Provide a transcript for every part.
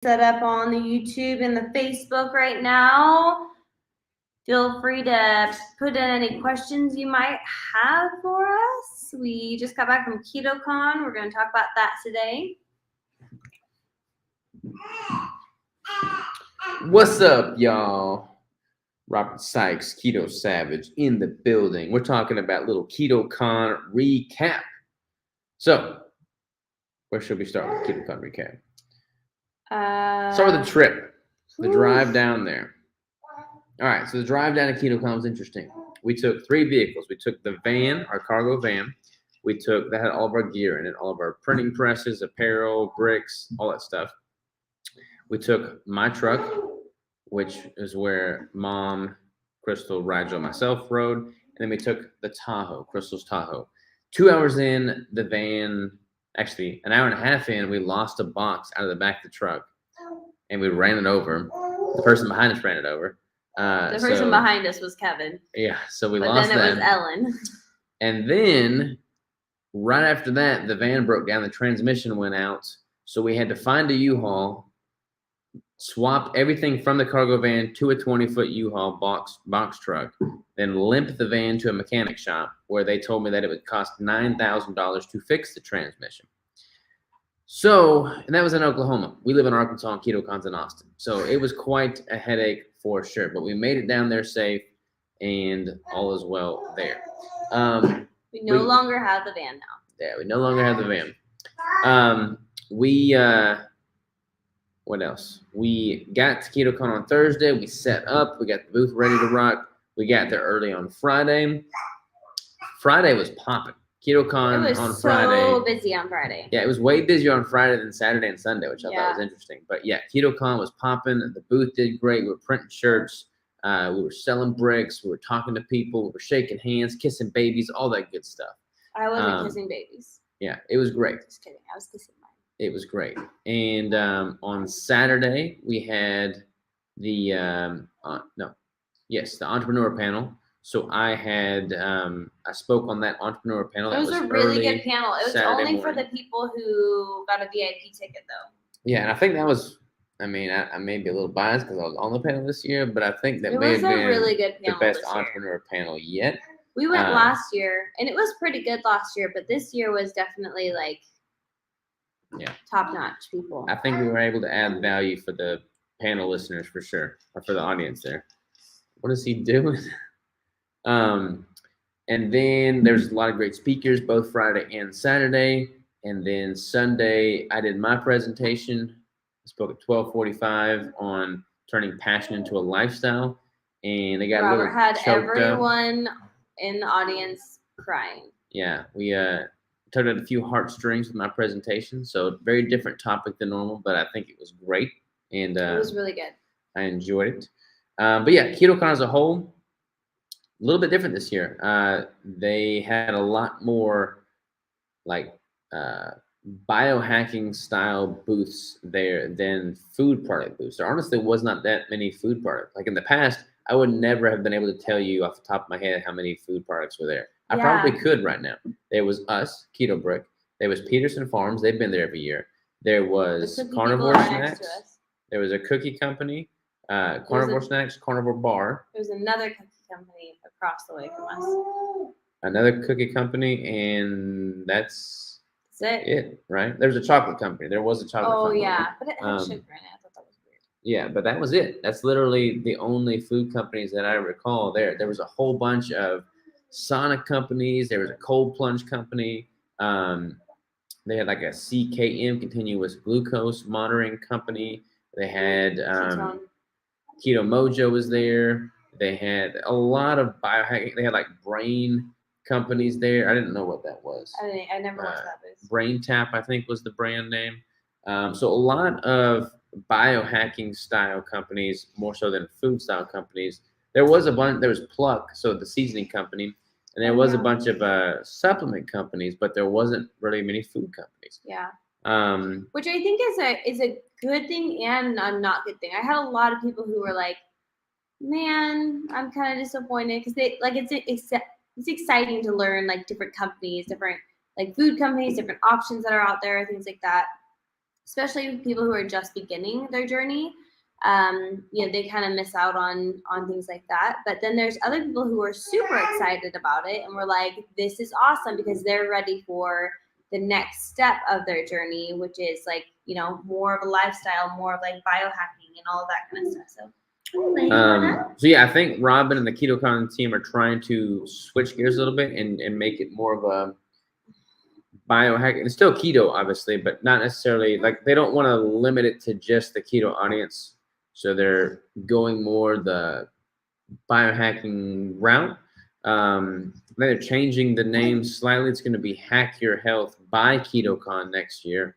set up on the YouTube and the Facebook right now. Feel free to put in any questions you might have for us. We just got back from Ketocon. We're going to talk about that today. What's up, y'all? Robert Sykes, Keto Savage in the building. We're talking about little Ketocon recap. So, where should we start with the Ketocon recap? Start with the trip, the drive down there. All right, so the drive down to Ketocon was interesting. We took 3 vehicles. We took the van, our cargo van. That had all of our gear in it, all of our printing presses, apparel, bricks, all that stuff. We took my truck, which is where Mom, Crystal, Rigel, and myself rode. And then we took the Tahoe, Crystal's Tahoe. 2 hours in, the van, actually an hour and a half in, we lost a box out of the back of the truck. And we ran it over. The person behind us ran it over. The person behind us was Kevin. Yeah, so we lost that. Then it was Ellen. And then, right after that, the van broke down. The transmission went out. So we had to find a U-Haul, swap everything from the cargo van to a 20-foot U-Haul box truck, then limp the van to a mechanic shop where they told me that it would cost $9,000 to fix the transmission. So, and that was in Oklahoma. We live in Arkansas and Ketocon's in Austin. So it was quite a headache for sure, but we made it down there safe and all is well there. We no longer have the van now. Yeah, we no longer have the van. What else? We got to Ketocon on Thursday. We set up. We got the booth ready to rock. We got there early on Friday. Friday was popping. Ketocon on Friday. It was so busy on Friday. Yeah, it was way busier on Friday than Saturday and Sunday, which I thought was interesting. But yeah, Ketocon was popping. The booth did great. We were printing shirts. We were selling bricks. We were talking to people. We were shaking hands, kissing babies, all that good stuff. I wasn't kissing babies. Yeah, it was great. Just kidding. I was kissing mine. It was great. And on Saturday, we had the entrepreneur panel. So I had I spoke on that entrepreneur panel. It was a really good panel. It was Saturday only morning. For the people who got a VIP ticket, though. Yeah, and I think that was. I mean, I may be a little biased because I was on the panel this year, but I think that may have been really good panel the best entrepreneur panel yet. We went last year, and it was pretty good last year, but this year was definitely top-notch people. I think we were able to add value for the panel listeners for sure, or for the audience there. What is he doing? And then there's a lot of great speakers, both Friday and Saturday. And then Sunday, I did my presentation. I spoke at 12:45 on turning passion into a lifestyle. And they got Robert a little had choked everyone up. In the audience crying. Yeah, we tugged at a few heartstrings with my presentation. So very different topic than normal, but I think it was great. And it was really good. I enjoyed it. But yeah, Ketocon as a whole, a little bit different this year. They had a lot more biohacking style booths there than food product booths. There honestly was not that many food products. Like in the past, I would never have been able to tell you off the top of my head how many food products were there. I probably could right now. There was us, Keto Brick. There was Peterson Farms. They've been there every year. There was Carnivore Snacks. There was a cookie company, Carnivore Snacks, Carnivore Bar. There was another cookie company across the way from us. Another cookie company, and that's it, right? There's a chocolate company. There was a chocolate company. Oh, yeah. But it had sugar in it. I thought that was weird. Yeah, but that was it. That's literally the only food companies that I recall there. There was a whole bunch of Sonic companies. There was a cold plunge company. They had like a CKM, continuous glucose monitoring company. They had Keto Mojo was there. They had a lot of biohacking. They had like brain companies there. I didn't know what that was. I never watched that booth. Brain Tap, I think, was the brand name. So a lot of biohacking style companies, more so than food style companies. There was a bunch. There was Pluck, so the seasoning company, and there was a bunch of supplement companies, but there wasn't really many food companies. Yeah. Which I think is a good thing and a not good thing. I had a lot of people who were like, "Man, I'm kind of disappointed," because it's exciting to learn like different companies, different like food companies, different options that are out there, things like that. especially people who are just beginning their journey. They kind of miss out on things like that. But then there's other people who are super excited about it, and we're like, this is awesome because they're ready for the next step of their journey, which is like, more of a lifestyle, more of like biohacking and all of that kind of stuff. So yeah, I think Robin and the Ketocon team are trying to switch gears a little bit and make it more of a biohacking. It's still keto, obviously, but not necessarily like they don't want to limit it to just the keto audience. So they're going more the biohacking route. They're changing the name slightly. It's going to be Hack Your Health by Ketocon next year.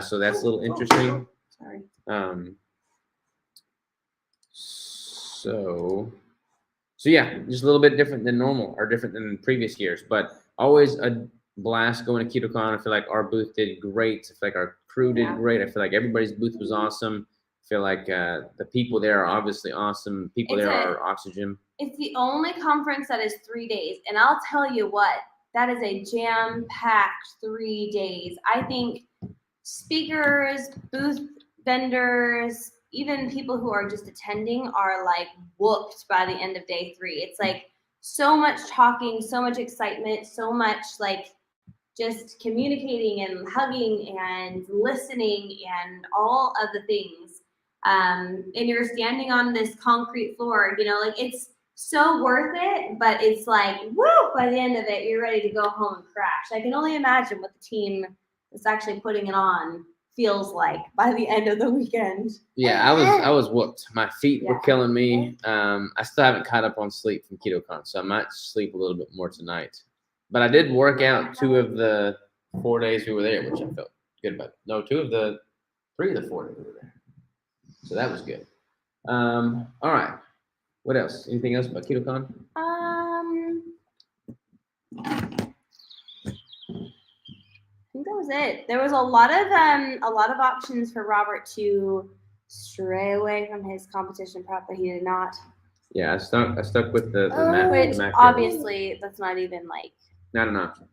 So that's a little interesting. Sorry. So yeah, just a little bit different than normal or different than previous years, but always a blast going to Ketocon. I feel like our booth did great. I feel like our crew did great. I feel like everybody's booth was awesome. I feel like the people there are obviously awesome. People there are oxygen. It's the only conference that is 3 days, and I'll tell you what, that is a jam-packed 3 days. I think speakers, booth vendors, even people who are just attending are like whooped by the end of day 3. It's like so much talking, so much excitement, so much like just communicating and hugging and listening and all of the things. And you're standing on this concrete floor, like it's so worth it, but it's like, woo, by the end of it, you're ready to go home and crash. I can only imagine what the team that's actually putting it on feels like by the end of the weekend. Yeah, I was whooped. My feet were killing me. I still haven't caught up on sleep from Ketocon, so I might sleep a little bit more tonight. But I did work out 2 of the 4 days we were there, which I felt good about. No, 3 of the 4 days we were there. So that was good. All right. What else? Anything else about Ketocon? I think that was it. There was a lot of options for Robert to stray away from his competition prep, but he did not. Yeah, I stuck with the which obviously that's not even like not an option.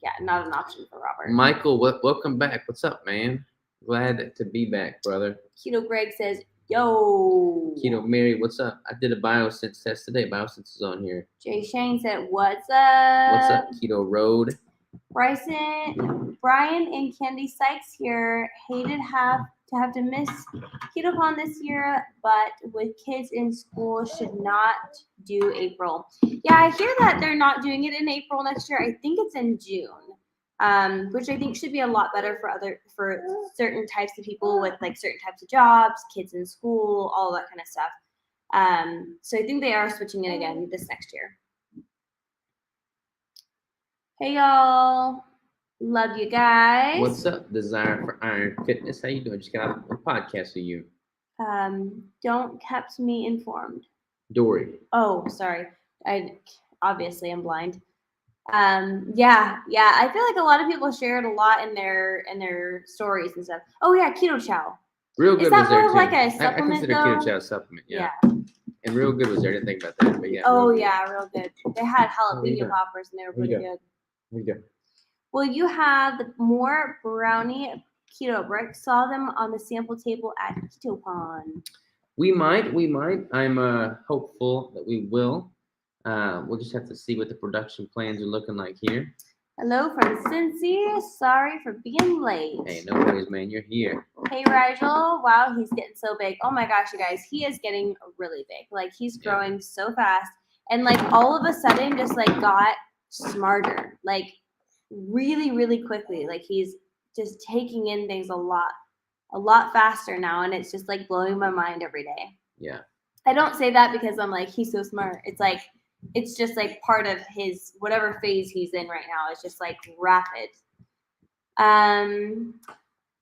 Yeah, not an option for Robert. Michael, welcome back. What's up, man? Glad to be back, brother. Keto Greg says, yo. Keto Mary, what's up? I did a BioSense test today. BioSense is on here. Jay Shane said, what's up? What's up, Keto Road? Brian and Candy Sykes here. Hated to have to miss Ketocon this year, but with kids in school, should not do April. Yeah, I hear that they're not doing it in April next year. I think it's in June, which I think should be a lot better for certain types of people with like certain types of jobs, kids in school, all that kind of stuff. So I think they are switching it again this next year. Hey y'all, love you guys. What's up, Desire for Iron Fitness? How you doing? Just got out a podcast of you. Don't kept me informed. Dory. Oh, sorry. I obviously am blind. Yeah. I feel like a lot of people shared a lot in their stories and stuff. Oh yeah, Keto Chow. Real Good was there too. Like a supplement, I consider Keto Chow a supplement. Yeah. And Real Good was there. I didn't think about that, but yeah. Oh yeah, Real Good. They had jalapeno poppers and they were pretty good. Here you go. Will you have the more brownie keto bricks? Saw them on the sample table at Ketocon. We might. I'm hopeful that we will. We'll just have to see what the production plans are looking like here. Hello from Cincy. Sorry for being late. Hey, no worries, man. You're here. Hey, Rigel. Wow, he's getting so big. Oh my gosh, you guys. He is getting really big. Like, he's growing so fast. And, like, all of a sudden just, like, got smarter. Like, really, really quickly. Like, he's just taking in things a lot faster now. And it's just, like, blowing my mind every day. Yeah. I don't say that because I'm like, he's so smart. It's like, it's just like part of his whatever phase he's in right now. It's just like rapid.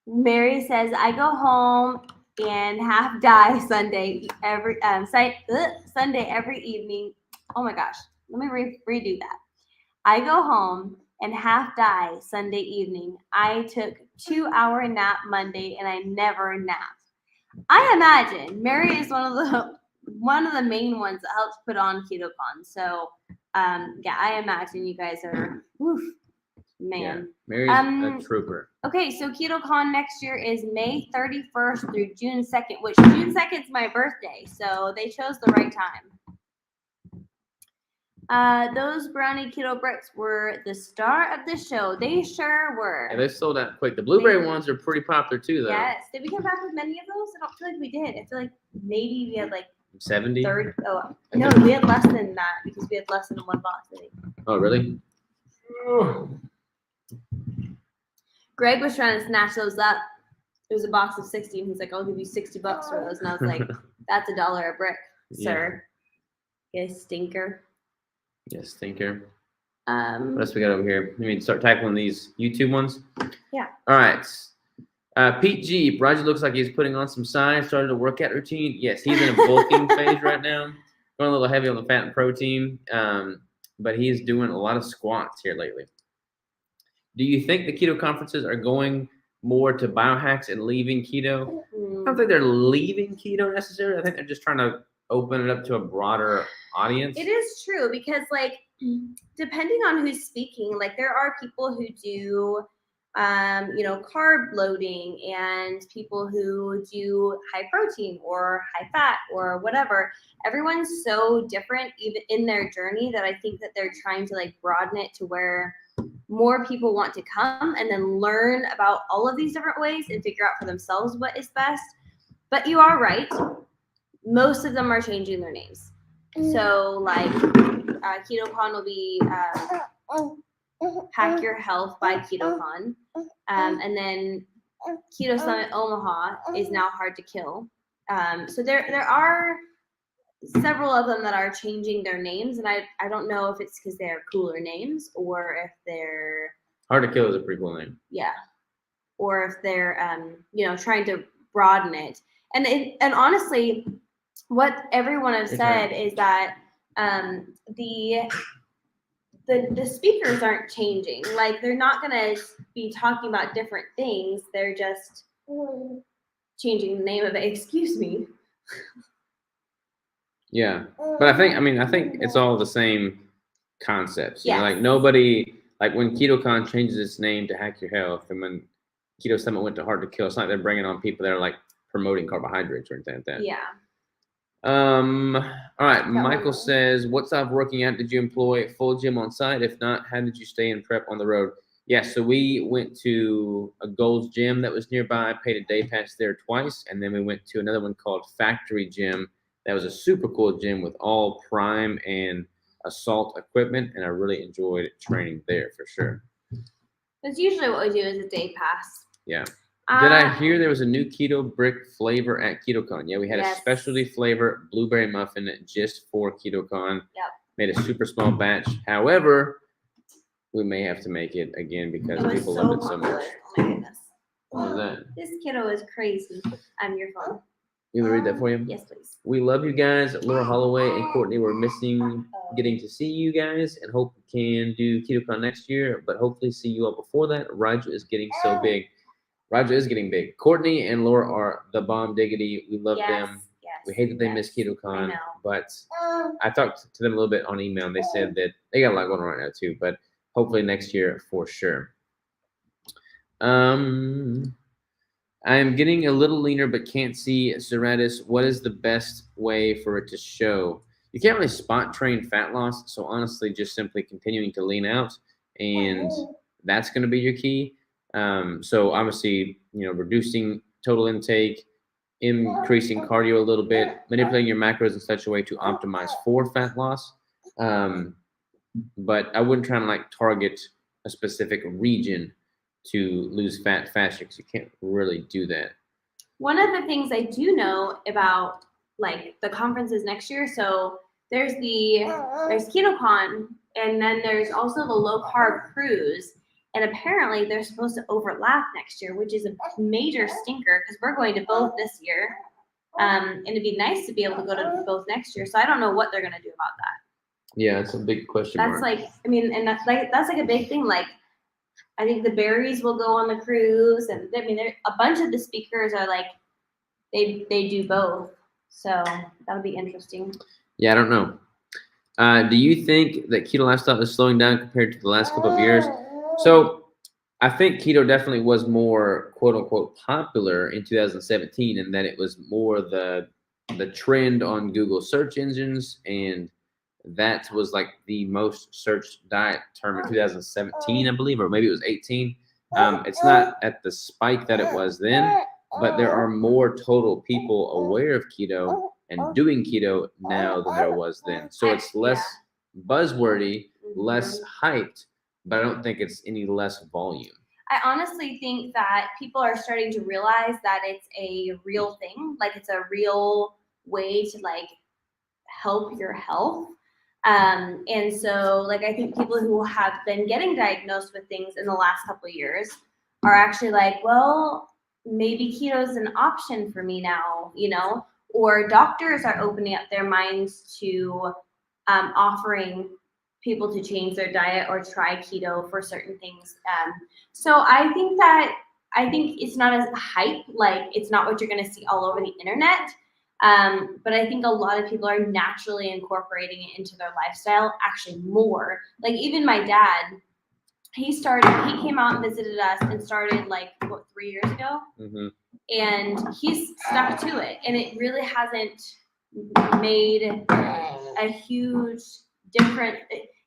Mary says, I go home and half die Sunday every evening. Oh my gosh, let me redo that. I go home and half die Sunday evening. I took 2-hour nap Monday and I never nap. I imagine Mary is one of the main ones that helps put on Ketocon. So, yeah, I imagine you guys are, Man. Mary's a trooper. Okay, so Ketocon next year is May 31st through June 2nd, which June 2nd is my birthday, so they chose the right time. Those brownie keto bricks were the star of the show. They sure were. Yeah, they sold out quick. The blueberry ones are pretty popular too, though. Yes. Did we come back with many of those? I don't feel like we did. I feel like maybe we had like 70. Oh no, we had less than that because we had less than one box, I think. Oh, really? Greg was trying to snatch those up. It was a box of 60, and he's like, "I'll give you $60 for those." And I was like, "That's $1 a brick, sir. You stinker." Yes, stinker. What else we got over here? You mean start tackling these YouTube ones? Yeah. All right. Pete G. Roger looks like he's putting on some size. Started a workout routine. Yes, he's in a bulking phase right now. Going a little heavy on the fat and protein. But he's doing a lot of squats here lately. Do you think the keto conferences are going more to biohacks and leaving keto? I don't think they're leaving keto necessarily. I think they're just trying to open it up to a broader audience. It is true because, like, depending on who's speaking, like, there are people who do, carb loading and people who do high protein or high fat or whatever. Everyone's so different even in their journey that I think that they're trying to, like, broaden it to where more people want to come and then learn about all of these different ways and figure out for themselves what is best. But you are right. Most of them are changing their names. So, like, Ketocon will be Hack Your Health by Ketocon. And then Keto Summit Omaha is now Hard to Kill. So there are several of them that are changing their names, and I don't know if it's because they're cooler names or if they're Hard to Kill is a pretty cool name. Yeah. Or if they're trying to broaden it. And honestly, what everyone has said is that the speakers aren't changing. Like, they're not gonna be talking about different things. They're just changing the name of it. Excuse me. Yeah, but I think it's all the same concepts. You know, like nobody, like when Ketocon changes its name to Hack Your Health, and when Keto Summit went to Hard to Kill, it's not like they're bringing on people that are like promoting carbohydrates or anything like that. Yeah. All right. Michael says, "What style of working out did you employ? Full gym on site? If not, how did you stay in prep on the road?" Yeah, so we went to a Gold's Gym that was nearby, paid a day pass there twice, and then we went to another one called Factory Gym. That was a super cool gym with all prime and assault equipment, and I really enjoyed training there for sure. That's usually what we do is a day pass. Yeah. Did I hear there was a new keto brick flavor at Ketocon? Yeah, we had a specialty flavor blueberry muffin just for Ketocon. Yep. Made a super small batch. However, we may have to make it again because people love it so much. Oh my goodness. What is that? This kiddo is crazy. Your phone. You want me to read that for you? Yes, please. We love you guys. Laura Holloway and Courtney were missing getting to see you guys and hope we can do Ketocon next year, but hopefully see you all before that. Roger is getting so big. Roger is getting big. Courtney and Laura are the bomb diggity. We love them. Yes, we hate that they missed Ketocon, I know. but I talked to them a little bit on email, and they said that they got a lot going on right now too, but hopefully next year for sure. I'm getting a little leaner, but can't see serratus. What is the best way for it to show? You can't really spot train fat loss, so honestly, just simply continuing to lean out, and that's going to be your key. So obviously, reducing total intake, increasing cardio a little bit, manipulating your macros in such a way to optimize for fat loss. But I wouldn't try to target a specific region to lose fat faster because you can't really do that. One of the things I do know about the conferences next year, so there's Ketocon, and then there's also the low carb cruise. And apparently they're supposed to overlap next year, which is a major stinker because we're going to both this year. And it'd be nice to be able to go to both next year. So I don't know what they're going to do about that. Yeah, it's a big question mark. That's a big thing. I think the berries will go on the cruise, and a bunch of the speakers are they do both. So that'll be interesting. Yeah, I don't know. Do you think that keto lifestyle is slowing down compared to the last couple of years? So I think keto definitely was more quote unquote popular in 2017, and that it was more the trend on Google search engines, and that was like the most searched diet term in 2017, I believe, or maybe it was 18. It's not at the spike that it was then, but there are more total people aware of keto and doing keto now than there was then. So it's less buzzwordy, less hyped, but I don't think it's any less volume. I honestly think that people are starting to realize that it's a real thing. Like it's a real way to like help your health. And so like I think people who have been getting diagnosed with things in the last couple of years are actually like, well, maybe keto is an option for me now, you know, or doctors are opening up their minds to offering people to change their diet or try keto for certain things. So I think it's not as hype, like it's not what you're going to see all over the internet. But I think a lot of people are naturally incorporating it into their lifestyle, actually more. Like even my dad, he came out and visited us and started like 3 years ago, and he's stuck to it, and it really hasn't made a huge difference.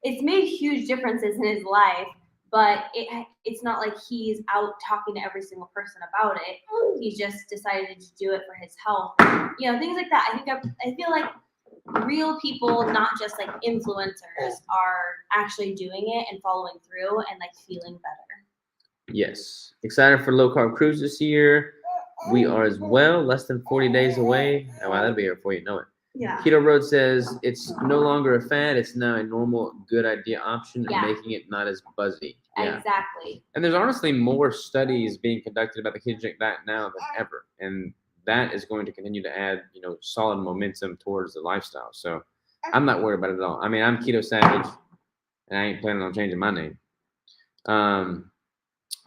It's made huge differences in his life, but it's not like he's out talking to every single person about it. He just decided to do it for his health, you know, things like that. I feel like real people, not just like influencers, are actually doing it and following through and like feeling better. Yes. Excited for low carb cruise this year. We are as well, less than 40 days away. Oh, wow, that'll be here before you know it. Yeah. Keto Road says it's no longer a fad. It's now a normal, good idea option, and making it not as buzzy. Yeah. Exactly. And there's honestly more studies being conducted about the ketogenic diet now than ever, and that is going to continue to add, you know, solid momentum towards the lifestyle. So I'm not worried about it at all. I mean, I'm Keto Savage, and I ain't planning on changing my name.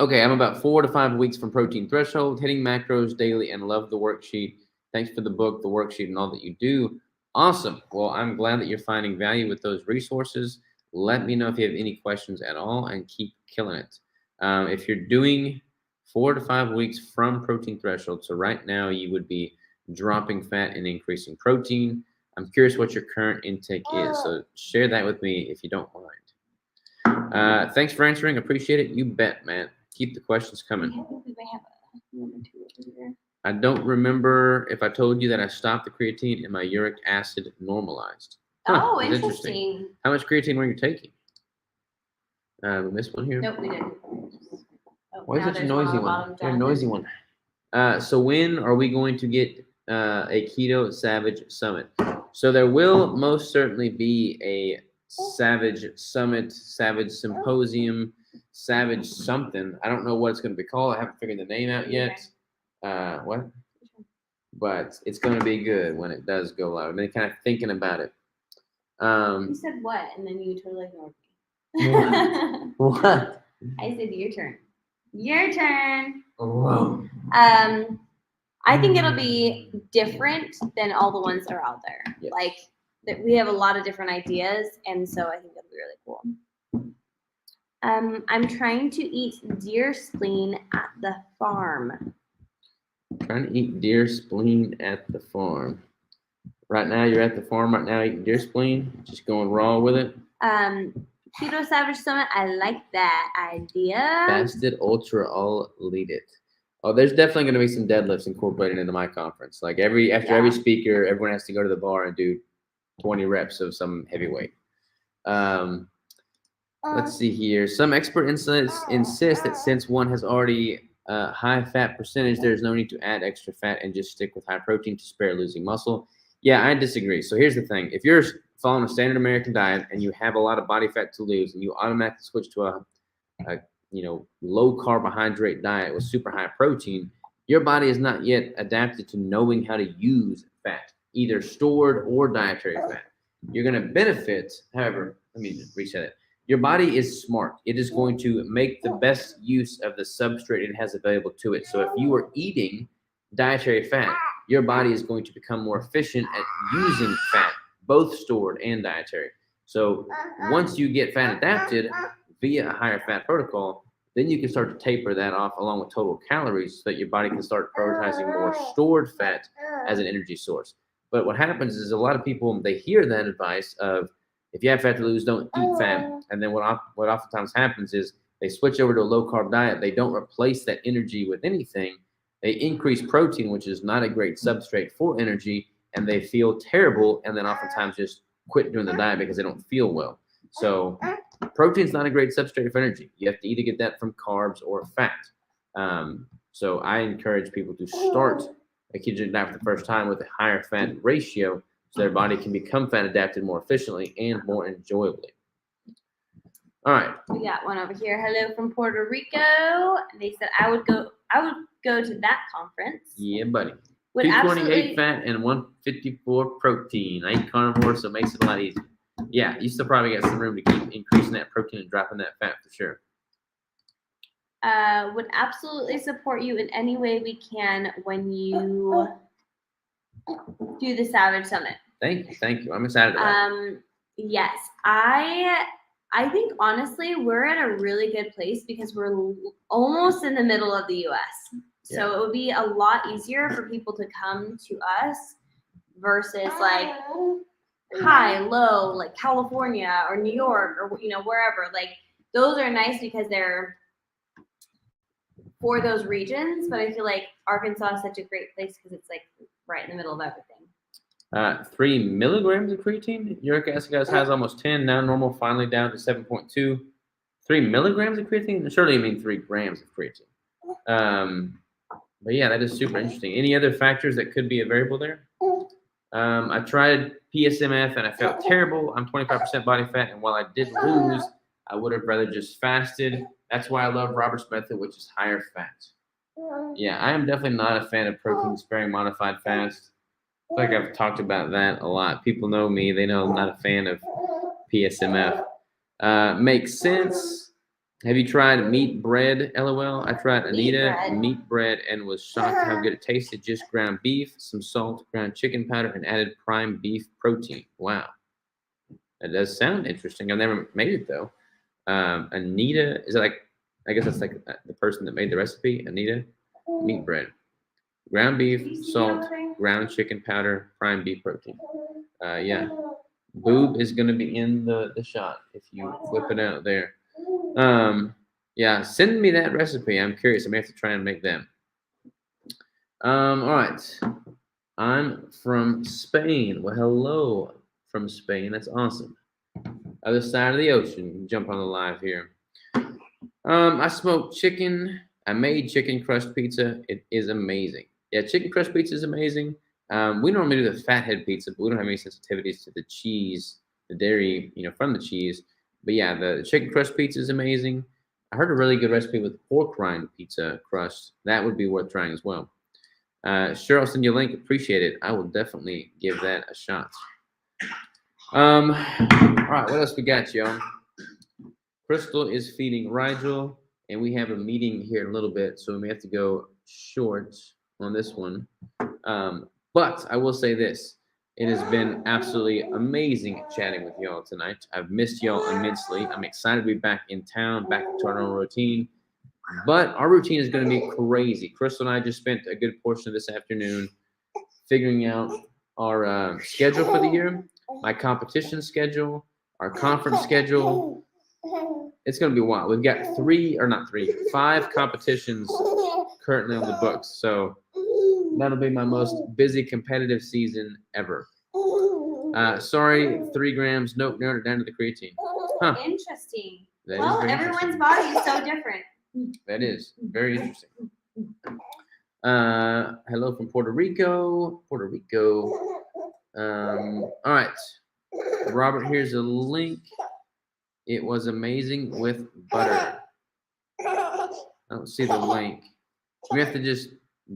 Okay, I'm about 4 to 5 weeks from protein threshold, hitting macros daily, and love the worksheet. Thanks for the book, the worksheet, and all that you do. Awesome. Well, I'm glad that you're finding value with those resources. Let me know if you have any questions at all, and keep killing it. If you're doing 4 to 5 weeks from protein threshold, so right now you would be dropping fat and increasing protein. I'm curious what your current intake is, so share that with me if you don't mind. Thanks for answering. Appreciate it. You bet, man. Keep the questions coming. I don't remember if I told you that I stopped the creatine and my uric acid normalized. Oh, interesting. How much creatine were you taking? We missed one here. Nope, we didn't. Why is it a noisy one? You're a noisy one. So when are we going to get a Keto Savage Summit? So there will most certainly be a Savage Summit, Savage Symposium, Savage something. I don't know what it's going to be called. I haven't figured the name out yet. What? But it's going to be good when it does go live. I've been kind of thinking about it. You said what, and then you totally ignored me. What? I said your turn. Your turn. Whoa. I think it'll be different than all the ones that are out there. Yes. Like that, we have a lot of different ideas, and so I think it'll be really cool. I'm trying to eat deer spleen at the farm. Trying to eat deer spleen at the farm. Right now, you're at the farm right now eating deer spleen, just going raw with it. Keto Savage Summit, I like that idea. Fasted Ultra, I'll lead it. Oh, there's definitely going to be some deadlifts incorporated into my conference. Like after every speaker, everyone has to go to the bar and do 20 reps of some heavyweight. Let's see here. Some expert insist that since one has already high fat percentage, there's no need to add extra fat and just stick with high protein to spare losing muscle. Yeah, I disagree. So here's the thing. If you're following a standard American diet and you have a lot of body fat to lose and you automatically switch to a low carbohydrate diet with super high protein, your body is not yet adapted to knowing how to use fat, either stored or dietary fat. You're going to benefit, however, let me reset it. Your body is smart. It is going to make the best use of the substrate it has available to it. So if you are eating dietary fat, your body is going to become more efficient at using fat, both stored and dietary. So once you get fat adapted, via a higher fat protocol, then you can start to taper that off along with total calories so that your body can start prioritizing more stored fat as an energy source. But what happens is a lot of people, they hear that advice of, if you have fat to lose, don't eat fat. And then what oftentimes happens is they switch over to a low carb diet. They don't replace that energy with anything. They increase protein, which is not a great substrate for energy, and they feel terrible. And then oftentimes just quit doing the diet because they don't feel well. So protein's not a great substrate for energy. You have to either get that from carbs or fat. So I encourage people to start a ketogenic diet for the first time with a higher fat ratio so their body can become fat adapted more efficiently and more enjoyably. All right. We got one over here. Hello from Puerto Rico. They said I would go to that conference. Yeah, buddy. Would 228 fat and 154 protein. I eat carnivore, so it makes it a lot easier. Yeah, you still probably got some room to keep increasing that protein and dropping that fat for sure. Would absolutely support you in any way we can when you do the Savage Summit. Thank you. I'm excited about it. Yes, I think honestly we're at a really good place because we're almost in the middle of the U.S. So it would be a lot easier for people to come to us versus like high, low, like California or New York or wherever. Like those are nice because they're for those regions, but I feel like Arkansas is such a great place because it's like right in the middle of everything. 3 milligrams of creatine. Uric acid has almost 10. Now normal, finally down to 7.2. 3 milligrams of creatine? Surely you mean 3 grams of creatine. But yeah, that is super interesting. Any other factors that could be a variable there? I tried PSMF and I felt terrible. I'm 25% body fat, and while I did lose, I would have rather just fasted. That's why I love Robert's method, which is higher fat. Yeah, I am definitely not a fan of protein-sparing modified fast. I feel like I've talked about that a lot. People know me. They know I'm not a fan of PSMF. Makes sense. Have you tried meat bread, LOL? I tried Anita meat bread and was shocked how good it tasted. Just ground beef, some salt, ground chicken powder, and added prime beef protein. Wow. That does sound interesting. I've never made it, though. Anita, is it like, I guess that's like the person that made the recipe, Anita? Meat bread. Ground beef, salt, ground chicken powder, prime beef protein. Yeah. Boob is going to be in the shot if you whip it out there. Yeah, send me that recipe. I'm curious. I may have to try and make them. All right. I'm from Spain. Well, hello from Spain. That's awesome. Other side of the ocean. Jump on the live here. I smoked chicken. I made chicken crust pizza. It is amazing. Yeah, chicken crust pizza is amazing. We normally do the fathead pizza, but we don't have any sensitivities to the cheese, the dairy, from the cheese. But yeah, the chicken crust pizza is amazing. I heard a really good recipe with pork rind pizza crust. That would be worth trying as well. Sure, I'll send you a link. Appreciate it. I will definitely give that a shot. All right, what else we got, y'all? Crystal is feeding Rigel, and we have a meeting here in a little bit, so we may have to go short on this one. But I will say this. It has been absolutely amazing chatting with y'all tonight. I've missed y'all immensely. I'm excited to be back in town, back to our normal routine. But our routine is going to be crazy. Crystal and I just spent a good portion of this afternoon figuring out our schedule for the year, my competition schedule, our conference schedule. It's going to be wild. We've got 5 competitions currently on the books. So that'll be my most busy competitive season ever. Sorry, 3 grams. Nope, narrowed it down to the creatine. Huh. Interesting. That well, everyone's body is so different. That is very interesting. Hello from Puerto Rico. All right. Robert, here's a link. It was amazing with butter. I don't see the link. You have to just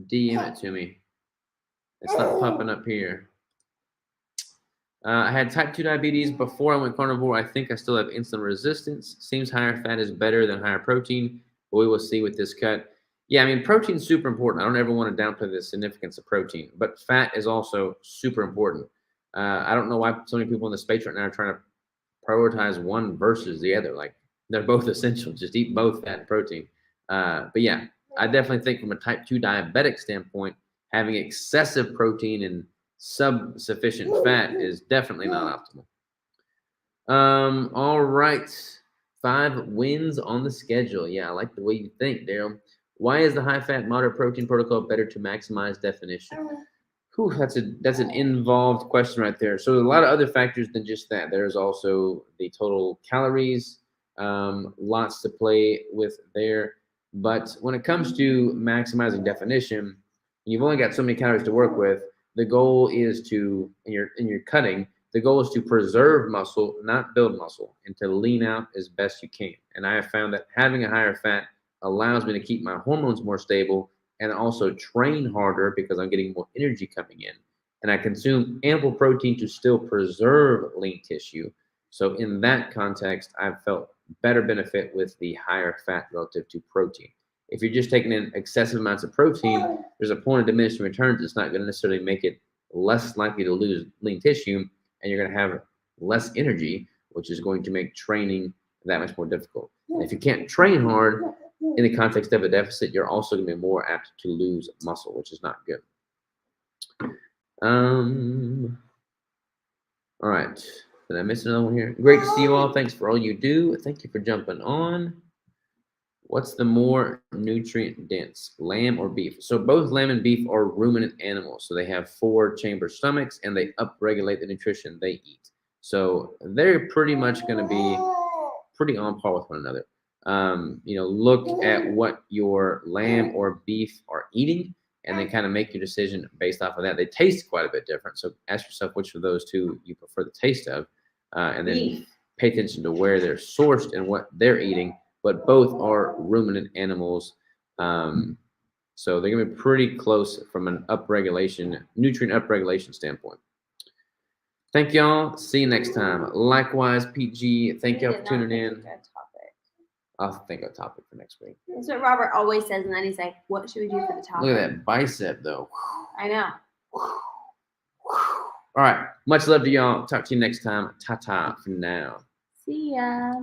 DM it to me. It's not popping up here. I had type 2 diabetes before I went carnivore. I think I still have insulin resistance. Seems higher fat is better than higher protein, but we will see with this cut. Yeah, I mean, protein is super important. I don't ever want to downplay the significance of protein, but fat is also super important. I don't know why so many people in the space right now are trying to prioritize one versus the other. Like, They're both essential. Just eat both fat and protein. But yeah, I definitely think from a type 2 diabetic standpoint, having excessive protein and sufficient fat is definitely not optimal. All right. 5 wins on the schedule. Yeah, I like the way you think, Daryl. Why is the high fat, moderate protein protocol better to maximize definition? Whew, that's an involved question right there. So a lot of other factors than just that. There's also the total calories, lots to play with there. But when it comes to maximizing definition, you've only got so many calories to work with. The goal is to, in your cutting, the goal is to preserve muscle, not build muscle, and to lean out as best you can. And I have found that having a higher fat allows me to keep my hormones more stable and also train harder because I'm getting more energy coming in. And I consume ample protein to still preserve lean tissue. So in that context, I've felt better benefit with the higher fat relative to protein. If you're just taking in excessive amounts of protein, there's a point of diminishing returns. It's not going to necessarily make it less likely to lose lean tissue, and you're going to have less energy, which is going to make training that much more difficult. And if you can't train hard in the context of a deficit, you're also going to be more apt to lose muscle, which is not good. All right. Did I miss another one here? Great to see you all. Thanks for all you do. Thank you for jumping on. What's the more nutrient dense, lamb or beef? So both lamb and beef are ruminant animals. So they have 4-chamber stomachs and they upregulate the nutrition they eat. So they're pretty much going to be pretty on par with one another. Look at what your lamb or beef are eating and then kind of make your decision based off of that. They taste quite a bit different. So ask yourself which of those two you prefer the taste of, and then pay attention to where they're sourced and what they're eating. But both are ruminant animals. So they're going to be pretty close from an nutrient upregulation standpoint. Thank y'all. See you next time. Likewise, PG, thank y'all for tuning in. I'll think of a topic for next week. That's what Robert always says, and then he's like, what should we do for the topic? Look at that bicep, though. I know. All right. Much love to y'all. Talk to you next time. Ta-ta for now. See ya.